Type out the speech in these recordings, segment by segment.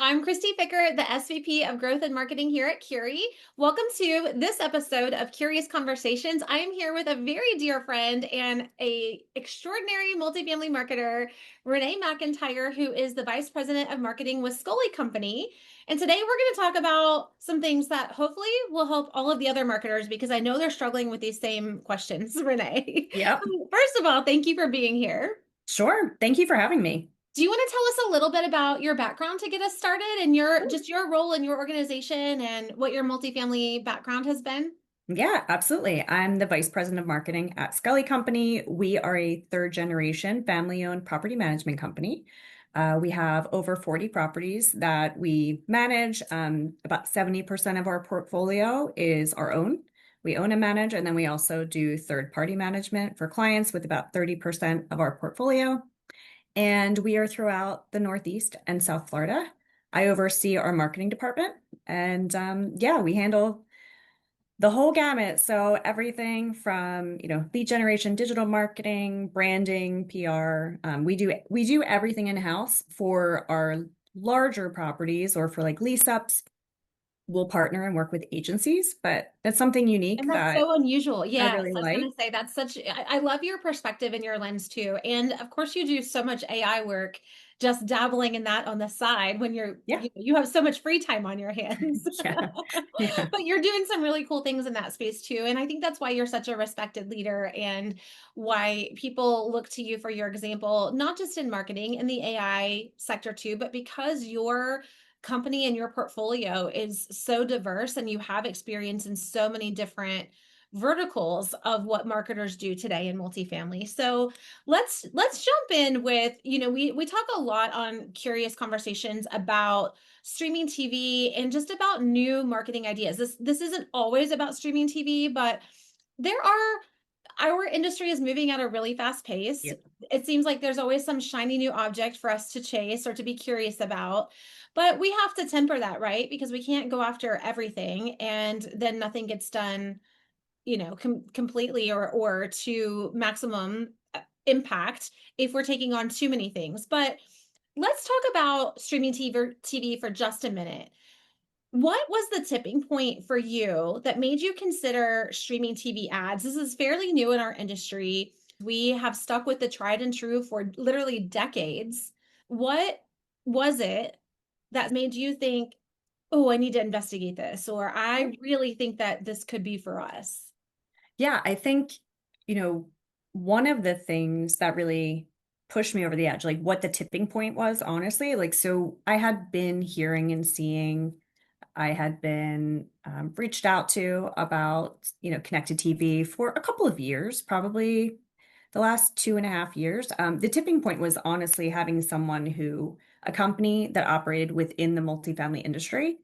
I'm Kristi Fickert, the SVP of Growth and Marketing here at Curie. Welcome to this episode of Kurious Conversations. I am here with a very dear friend and a extraordinary multifamily marketer, Renee McIntyre, who is the Vice President of Marketing with Scully Company. And today we're going to talk about some things that hopefully will help all of the other marketers because I know they're struggling with these same questions, Renee. Yep, First of all, thank you for being here. sure. Thank you for having me. Do you want to tell us a little bit about your background to get us started and your role in your organization and what your multifamily background has been? Yeah, absolutely. I'm the Vice President of Marketing at Scully Company. We are a third generation family-owned property management company. We have over 40 properties that we manage. About 70% of our portfolio is our own. We own and manage, and then we also do third-party management for clients with about 30% of our portfolio. And we are throughout the Northeast and South Florida. I oversee our marketing department, and yeah, we handle the whole gamut. So everything from, lead generation, digital marketing, branding, PR. We do everything in-house for our larger properties or for like lease ups. We'll partner and work with agencies, but that's something And unique that's that so unusual. I Yes, really I was going like. to say that's I love your perspective and your lens too. And of course, you do so much AI work, just dabbling in that on the side when Yeah. you have so much free time on your hands. Yeah. Yeah. But you're doing some really cool things in that space too. And I think that's why you're such a respected leader and why people look to you for your example, not just in marketing, in the AI sector too, but because your company and your portfolio is so diverse and you have experience in so many different verticals of what marketers do today in multifamily. So let's jump in with, we talk a lot on Kurious Conversations about streaming TV and just about new marketing ideas. This isn't always about streaming TV, but there are our industry is moving at a really fast pace. Yep. It seems like there's always some shiny new object for us to chase or to be curious about. But we have to temper that, right? Because we can't go after everything and then nothing gets done, completely or to maximum impact if we're taking on too many things. But let's talk about streaming TV for just a minute. What was the tipping point for you that made you consider streaming TV ads? This is fairly new in our industry. We have stuck with the tried and true for literally decades. What was it that made you think, oh, I need to investigate this, or I really think that this could be for us? Yeah, I think, you know, one of the things that really pushed me over the edge, like what the tipping point was, honestly, like, so I had been hearing and seeing, I had been reached out to about, connected TV for a couple of years, probably the last 2.5 years. The tipping point was honestly having a company that operated within the multifamily industry,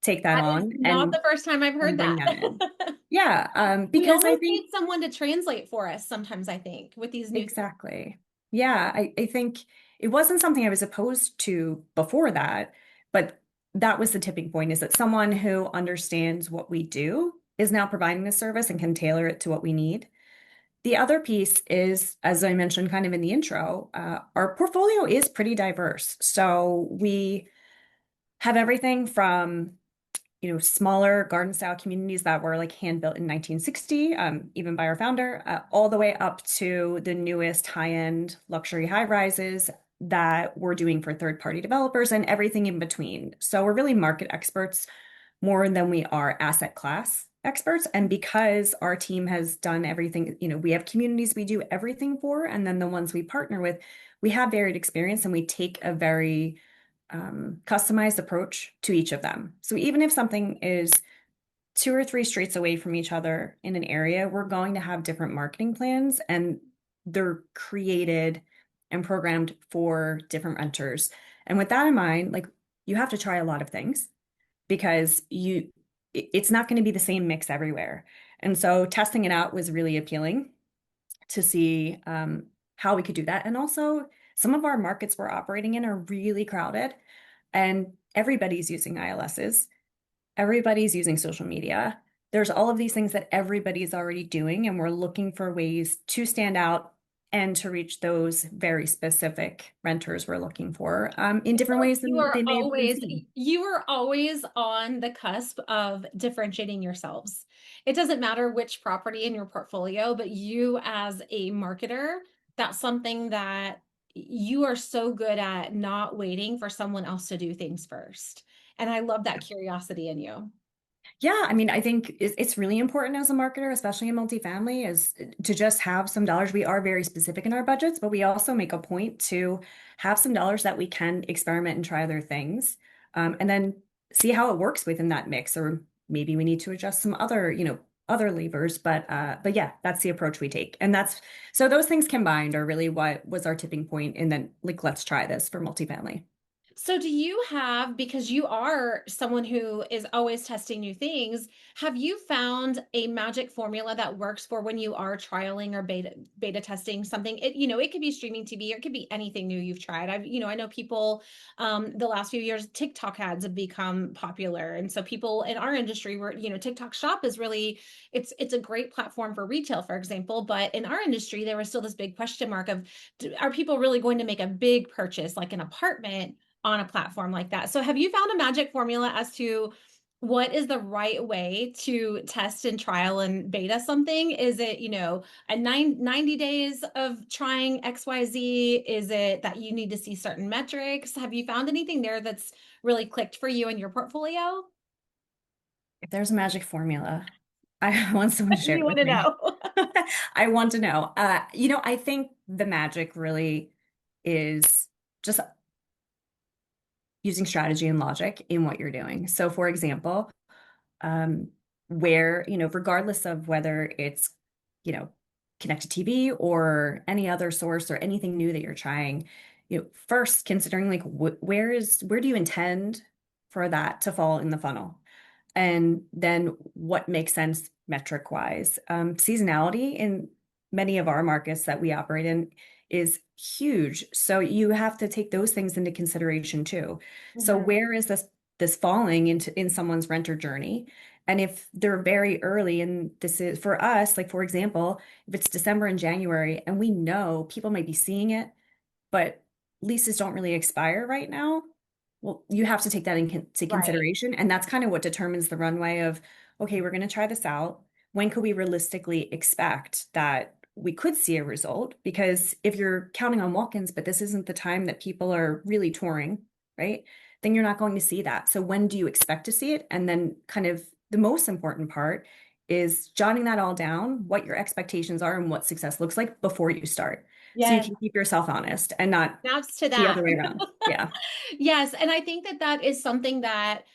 take that That is on not the first time I've heard and bring that. that in. Yeah, We because I almost think need someone to translate for us sometimes, I think, with these new things. exactly. Yeah, I think it wasn't something I was opposed to before that, but that was the tipping point is that someone who understands what we do is now providing the service and can tailor it to what we need. The other piece is, as I mentioned kind of in the intro, our portfolio is pretty diverse. So we have everything from smaller garden style communities that were like hand built in 1960, even by our founder, all the way up to the newest high end luxury high rises that we're doing for third party developers and everything in between. So we're really market experts more than we are asset class experts. And because our team has done everything, we have communities we do everything for, and then the ones we partner with, we have varied experience and we take a very customized approach to each of them. So even if something is 2 or 3 streets away from each other in an area, we're going to have different marketing plans and they're created and programmed for different renters. And with that in mind, like you have to try a lot of things because it's not going to be the same mix everywhere. And so testing it out was really appealing to see how we could do that. And also, some of our markets we're operating in are really crowded, and everybody's using ILSs, everybody's using social media. There's all of these things that everybody's already doing, and we're looking for ways to stand out and to reach those very specific renters we're looking for in different ways You than are they may have been always seen. you are always on the cusp of differentiating yourselves. It doesn't matter which property in your portfolio, but you as a marketer, that's something that you are so good at not waiting for someone else to do things first. And I love that curiosity in you. Yeah, I mean, I think it's really important as a marketer, especially in multifamily, is to just have some dollars. We are very specific in our budgets, but we also make a point to have some dollars that we can experiment and try other things, and then see how it works within that mix. Or maybe we need to adjust some other, other levers. But yeah, that's the approach we take, and that's so those things combined are really what was our tipping point, and then like let's try this for multifamily. So do you have, because you are someone who is always testing new things, have you found a magic formula that works for when you are trialing or beta testing something? It could be streaming TV or it could be anything new you've tried. I know people the last few years TikTok ads have become popular. And so people in our industry where, TikTok Shop is really it's a great platform for retail, for example, but in our industry there was still this big question mark of are people really going to make a big purchase like an apartment on a platform like that? So have you found a magic formula as to what is the right way to test and trial and beta something? Is it, a 90 days of trying XYZ? Is it that you need to see certain metrics? Have you found anything there that's really clicked for you in your portfolio? If there's a magic formula, I want someone to share You it want with to me. know. I want to know. I think the magic really is just using strategy and logic in what you're doing. So, for example, um, where, regardless of whether it's, you know, connected TV or any other source or anything new that you're trying, first considering like where do you intend for that to fall in the funnel? And then what makes sense metric wise. Seasonality in many of our markets that we operate in is huge. So you have to take those things into consideration too. So Mhm. where is this falling into in someone's renter journey? And if they're very early, and this is for us, like for example, if it's December and January, and we know people might be seeing it, but leases don't really expire right now. Well, you have to take that into Right. consideration. And that's kind of what determines the runway of, okay, we're going to try this out. When could we realistically expect that we could see a result? Because if you're counting on walk-ins, but this isn't the time that people are really touring, right? Then you're not going to see that. So when do you expect to see it? And then kind of the most important part is jotting that all down, what your expectations are and what success looks like before you start. So you Yes. can keep yourself honest and not Snaps to the that. other way around. Yeah. Yes, and I think that that is something that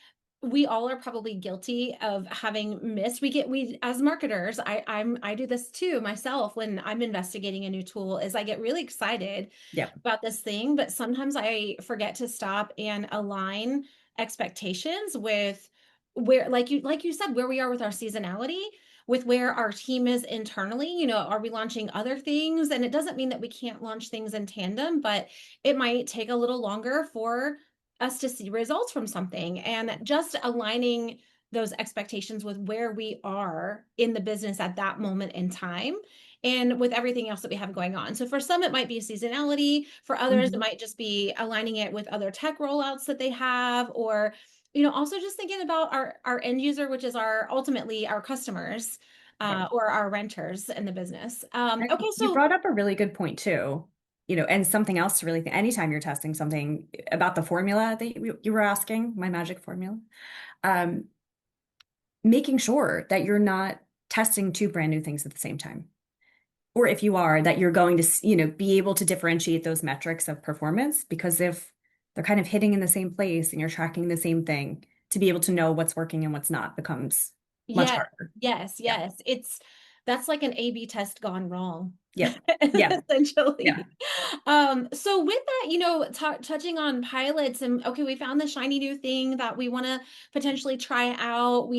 we all are probably guilty of having missed. We as marketers, I do this too myself when I'm investigating a new tool is I get really excited Yep. about this thing, but sometimes I forget to stop and align expectations with where like you said where we are with our seasonality, with where our team is internally. Are we launching other things? And it doesn't mean that we can't launch things in tandem, but it might take a little longer for us to see results from something. And just aligning those expectations with where we are in the business at that moment in time and with everything else that we have going on. So for some, it might be seasonality. For others, it Mhm. might just be aligning it with other tech rollouts that they have, or also just thinking about our end user, which is our ultimately our customers, Right. or our renters in the business. And Okay, you so brought up a really good point too. And something else to really think, anytime you're testing something about the formula that you were asking, my magic formula, um, making sure that you're not testing two brand new things at the same time. Or if you are, that you're going to, be able to differentiate those metrics of performance, because if they're kind of hitting in the same place and you're tracking the same thing, to be able to know what's working and what's not becomes much yes, harder. yes, Yeah. yes. That's like an A/B test gone wrong, Yep. Yeah. Yeah. essentially. So with that, touching on pilots and okay, we found the shiny new thing that we want to potentially try out.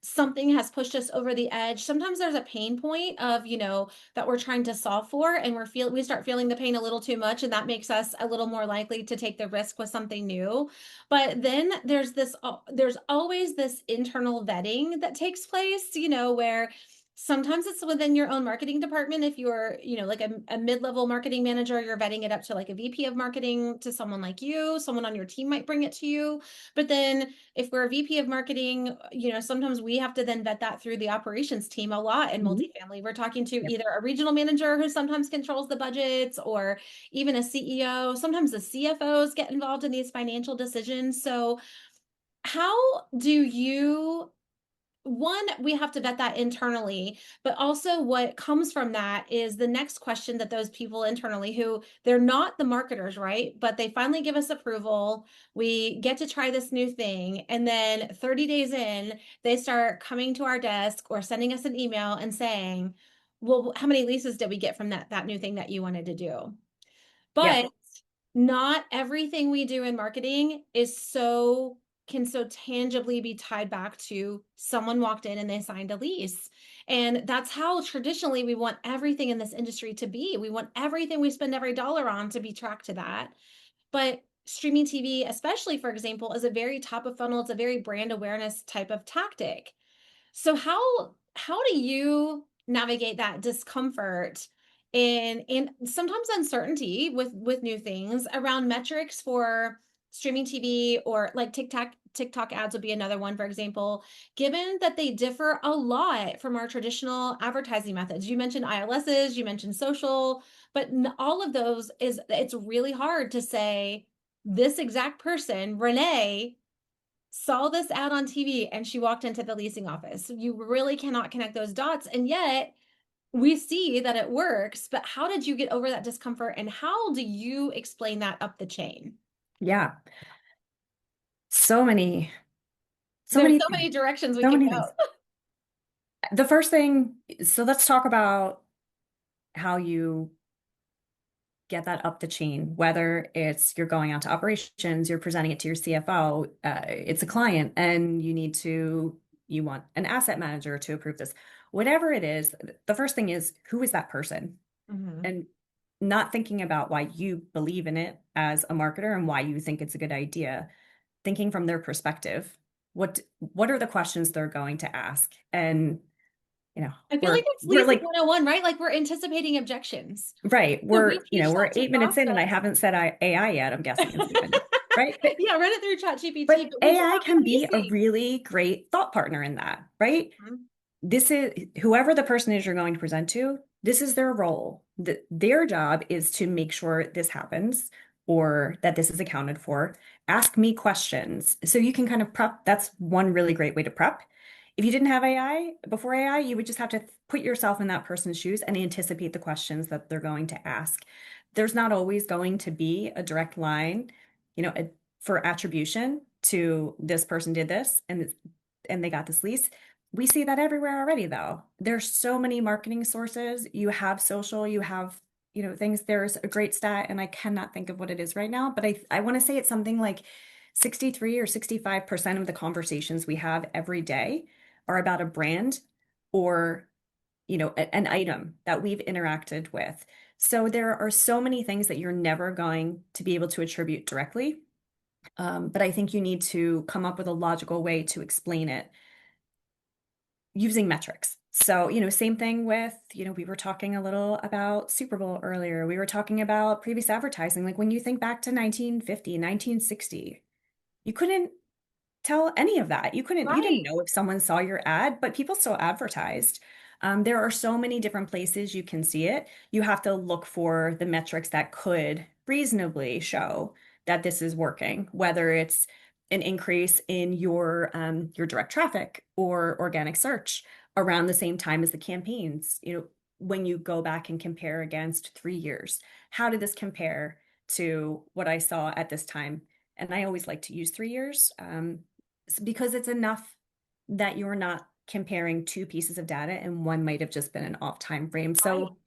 Something has pushed us over the edge. Sometimes there's a pain point of, that we're trying to solve for, and we start feeling the pain a little too much, and that makes us a little more likely to take the risk with something new. But then there's always this internal vetting that takes place, where Sometimes it's within your own marketing department. If you're, like a mid-level marketing manager, you're vetting it up to like a VP of marketing to someone like you. Someone on your team might bring it to you. But then if we're a VP of marketing, sometimes we have to then vet that through the operations team a lot in Mhm. multifamily. We're talking to Yep. either a regional manager who sometimes controls the budgets or even a CEO. Sometimes the CFOs get involved in these financial decisions. So how do you one, we have to vet that internally, but also what comes from that is the next question that those people internally who they're not the marketers, right? But they finally give us approval. We get to try this new thing. And then 30 days in, they start coming to our desk or sending us an email and saying, well, how many leases did we get from that new thing that you wanted to do? Yep. But not everything we do in marketing can so tangibly be tied back to someone walked in and they signed a lease. And that's how traditionally we want everything in this industry to be. We want everything we spend every dollar on to be tracked to that. But streaming TV, especially for example, is a very top of funnel, it's a very brand awareness type of tactic. So how do you navigate that discomfort and sometimes uncertainty with new things around metrics for streaming TV or like TikTok ads would be another one, for example, given that they differ a lot from our traditional advertising methods. You mentioned ILSs, you mentioned social, but all of those it's really hard to say this exact person, Renee, saw this ad on TV and she walked into the leasing office. You really cannot connect those dots. And yet we see that it works. But how did you get over that discomfort and how do you explain that up the chain? Yeah. So many, so There's many so things. many directions we So could many things. go. The first thing, so let's talk about how you get that up the chain, whether it's you're going out to operations, you're presenting it to your CFO, it's a client, and you want an asset manager to approve this. Whatever it is, the first thing is who is that person? Mhm. And not thinking about why you believe in it as a marketer and why you think it's a good idea, thinking from their perspective. What are the questions they're going to ask? And you know, I feel we're like it's we're leasing like 101, right? Like we're anticipating objections. right, So we teach we're that to 8 minutes in and I prospects. haven't said AI yet, I'm guessing in 7 minutes, right? Yeah, run it through ChatGPT, But but we still AI have can be a leasing. really great thought partner in that, right? Mhm. This is whoever the person is you're going to present to, this is their role. Their job is to make sure this happens or that this is accounted for. Ask me questions. So you can kind of prep. That's one really great way to prep. If you didn't have AI before AI, you would just have to put yourself in that person's shoes and anticipate the questions that they're going to ask. There's not always going to be a direct line, you know, for attribution to this person did this and they got this lease. We see that everywhere already, though. There's so many marketing sources. You have social, you have, things. There's a great stat, and I cannot think of what it is right now, but I want to say it's something like 63 or 65% of the conversations we have every day are about a brand or, an item that we've interacted with. So there are so many things that you're never going to be able to attribute directly. But I think you need to come up with a logical way to explain it using metrics. So, same thing with, we were talking a little about Super Bowl earlier. We were talking about previous advertising. Like when you think back to 1950, 1960, you couldn't tell any of that. You didn't Right. know if someone saw your ad, but people still advertised. There are so many different places you can see it. You have to look for the metrics that could reasonably show that this is working, whether it's an increase in your direct traffic or organic search around the same time as the campaigns. When you go back and compare against 3 years, how did this compare to what I saw at this time? And I always like to use 3 years because it's enough that you're not comparing two pieces of data and one might have just been an off time frame. Right. So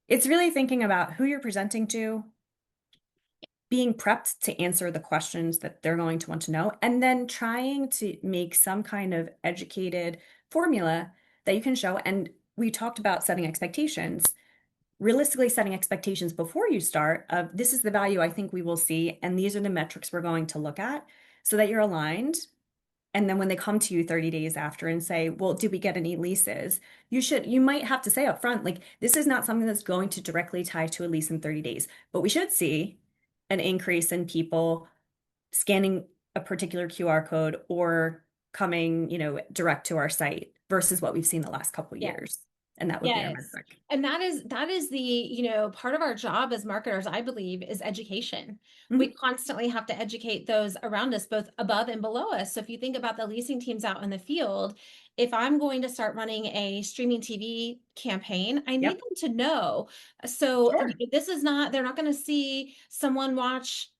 it's really thinking about who you're presenting to, being prepped to answer the questions that they're going to want to know, and then trying to make some kind of educated formula that you can show. And we talked about setting expectations, realistically setting expectations before you start of this is the value I think we will see, and these are the metrics we're going to look at so that you're aligned And then when they come to you 30 days after and say, well, did we get any leases? You might have to say up front, like, this is not something that's going to directly tie to a lease in 30 days, but we should see an increase in people scanning a particular QR code or coming, direct to our site versus what we've seen the last couple of Yes. years. And that would be our Yes. metric. And that is the, part of our job as marketers, I believe, is education. We Mhm. constantly have to educate those around us, both above and below us. So if you think about the leasing teams out in the field, if I'm going to start running a streaming TV campaign, I need Yep. them to know. So Sure. this is not, they're not going to see someone watch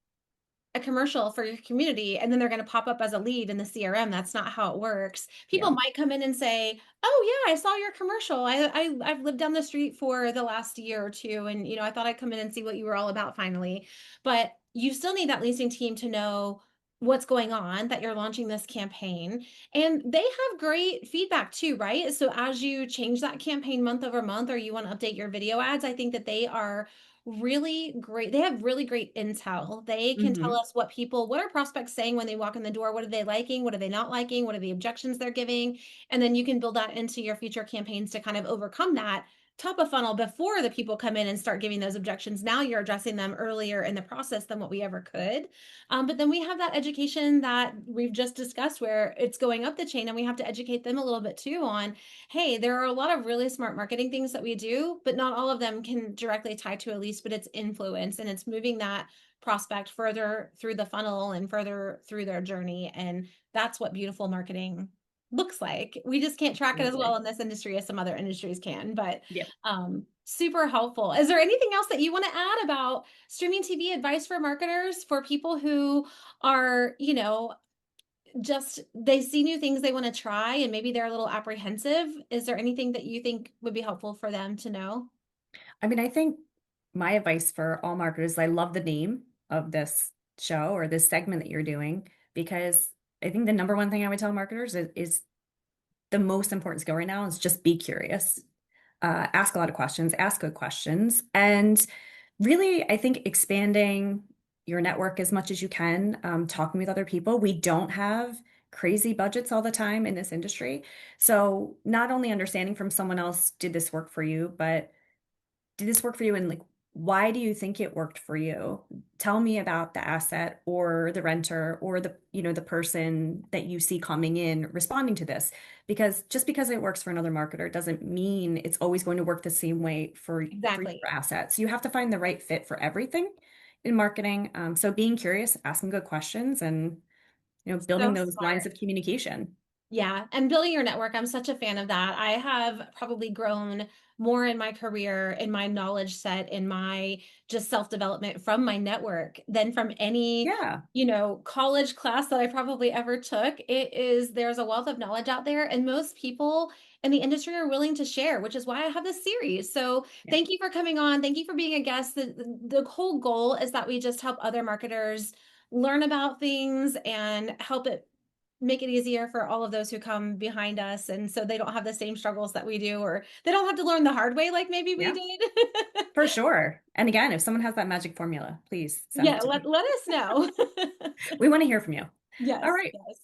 a commercial for your community and then they're going to pop up as a lead in the CRM. That's not how it works. People Yeah. might come in and say, "Oh yeah, I saw your commercial. I've lived down the street for the last year or two and I thought I'd come in and see what you were all about finally." But you still need that leasing team to know what's going on, that you're launching this campaign. And they have great feedback too, right? So as you change that campaign month over month or you want to update your video ads, I think that they are really great. They have really great intel. They can tell Hmm. us what are prospects saying when they walk in the door? What are they liking? What are they not liking? What are the objections they're giving? And then you can build that into your future campaigns to kind of overcome that top of funnel before the people come in and start giving those objections. Now you're addressing them earlier in the process than what we ever could. But then we have that education that we've just discussed where it's going up the chain and we have to educate them a little bit too on, hey, there are a lot of really smart marketing things that we do, but not all of them can directly tie to a lease, but it's influence and it's moving that prospect further through the funnel and further through their journey. And that's what beautiful marketing looks like. We just can't track it as well Absolutely. in this industry as some other industries can, but Yep. super helpful. Is there anything else that you want to add about streaming TV advice for marketers, for people who are, just they see new things they want to try and maybe they're a little apprehensive? Is there anything that you think would be helpful for them to know? I mean, I think my advice for all marketers, I love the name of this show or this segment that you're doing, because I think the number one thing I would tell marketers is the most important skill right now is just be curious. Ask a lot of questions, ask good questions, and really, I think expanding your network as much as you can, talking with other people. We don't have crazy budgets all the time in this industry. So not only understanding from someone else, did this work for you, but did this work for you? And like, why do you think it worked for you? Tell me about the asset or the renter or the person that you see coming in responding to this. Because just because it works for another marketer doesn't mean it's always going to work the same way for your Exactly. assets. You have to find the right fit for everything in marketing. So being curious, asking good questions, and building So those lines smart. of communication. Yeah, and building your network, I'm such a fan of that. I have probably grown more in my career, in my knowledge set, in my just self-development from my network than from any, Yeah. college class that I probably ever took. There's a wealth of knowledge out there, and most people in the industry are willing to share, which is why I have this series. So Yeah. thank you for coming on. Thank you for being a guest. The whole goal is that we just help other marketers learn about things and help it make it easier for all of those who come behind us and so they don't have the same struggles that we do or they don't have to learn the hard way like maybe we Yeah, did. for sure. And again, if someone has that magic formula, please send Yeah, it to me. let us know. We want to hear from you. All Yes, right. yes.